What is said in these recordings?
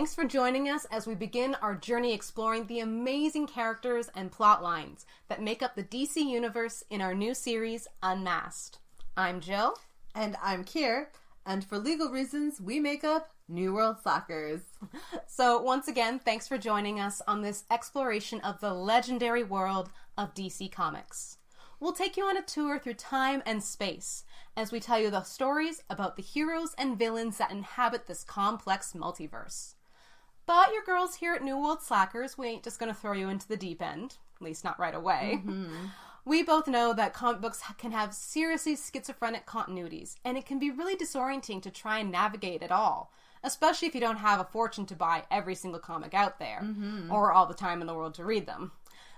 Thanks for joining us as we begin our journey exploring the amazing characters and plot lines that make up the DC universe in our new series, UnMasked. I'm Jill. And I'm Kier. And for legal reasons, we make up New World Slackers. So once again, thanks for joining us on this exploration of the legendary world of DC Comics. We'll take you on a tour through time and space as we tell you the stories about the heroes and villains that inhabit this complex multiverse. But your girls here at New World Slackers, we ain't just going to throw you into the deep end, at least not right away. Mm-hmm. We both know that comic books can have seriously schizophrenic continuities, and it can be really disorienting to try and navigate it all, especially if you don't have a fortune to buy every single comic out there, or all the time in the world to read them.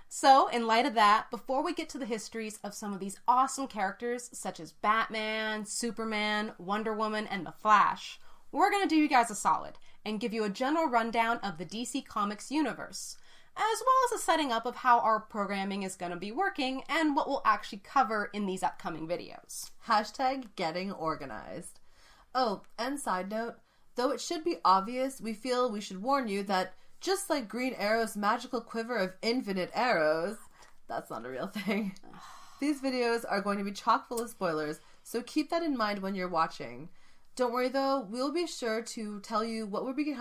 So, in light of that, before we get to the histories of some of these awesome characters, such as Batman, Superman, Wonder Woman, and The Flash, we're going to do you guys a solid and give you a general rundown of the DC Comics universe, as well as a setting up of how our programming is going to be working and what we'll actually cover in these upcoming videos. Hashtag getting organized. Oh, and side note, though it should be obvious, we feel we should warn you that just like Green Arrow's magical quiver of infinite arrows, that's not a real thing. These videos are going to be chock full of spoilers, so keep that in mind when you're watching. Don't worry though, we'll be sure to tell you what we'll be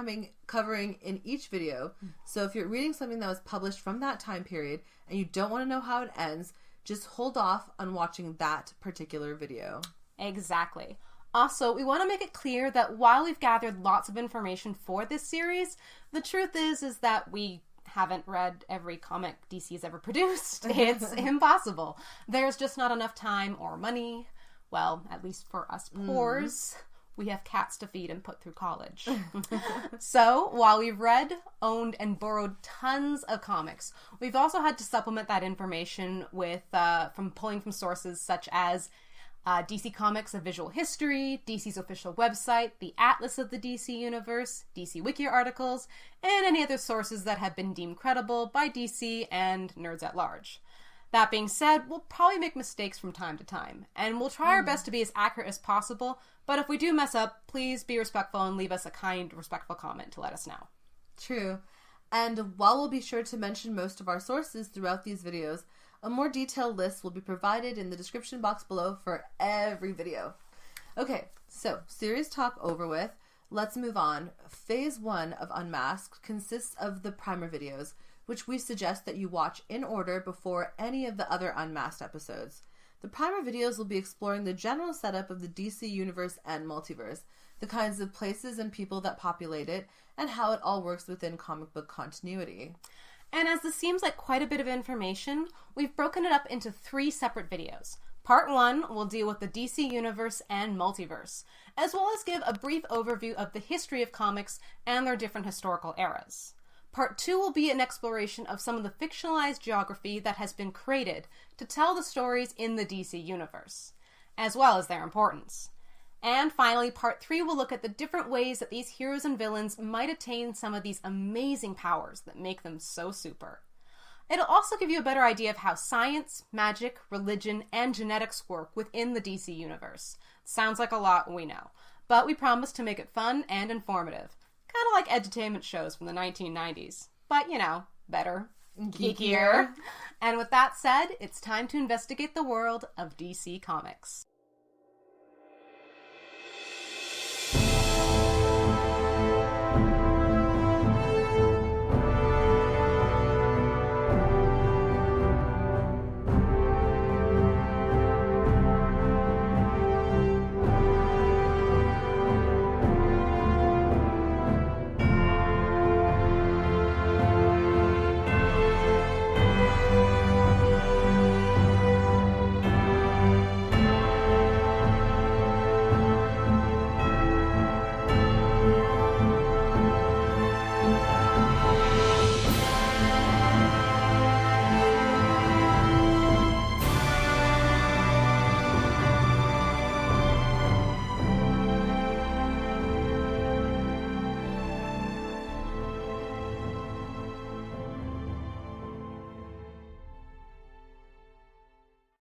covering in each video, so if you're reading something that was published from that time period and you don't want to know how it ends, just hold off on watching that particular video. Exactly. Also, we want to make it clear that while we've gathered lots of information for this series, the truth is that we haven't read every comic DC has ever produced. It's impossible. There's just not enough time or money. Well, at least for us poors. We have cats to feed and put through college. So, while we've read, owned, and borrowed tons of comics, we've also had to supplement that information with pulling from sources such as DC Comics, A Visual History, DC's official website, the Atlas of the DC Universe, DC Wiki articles, and any other sources that have been deemed credible by DC and nerds at large. That being said, we'll probably make mistakes from time to time, and we'll try our best to be as accurate as possible, but if we do mess up, please be respectful and leave us a kind, respectful comment to let us know. True. And while we'll be sure to mention most of our sources throughout these videos, a more detailed list will be provided in the description box below for every video. Okay, so series talk over with. Let's move on. Phase 1 of Unmasked consists of the primer videos, which we suggest that you watch in order before any of the other Unmasked episodes. The primer videos will be exploring the general setup of the DC universe and multiverse, the kinds of places and people that populate it, and how it all works within comic book continuity. And as this seems like quite a bit of information, we've broken it up into 3 separate videos. Part 1 will deal with the DC universe and multiverse, as well as give a brief overview of the history of comics and their different historical eras. Part 2 will be an exploration of some of the fictionalized geography that has been created to tell the stories in the DC universe, as well as their importance. And finally, Part 3 will look at the different ways that these heroes and villains might attain some of these amazing powers that make them so super. It'll also give you a better idea of how science, magic, religion, and genetics work within the DC universe. Sounds like a lot, we know, but we promise to make it fun and informative. Kind of like edutainment shows from the 1990s. But, better. Geekier. And with that said, it's time to investigate the world of DC Comics.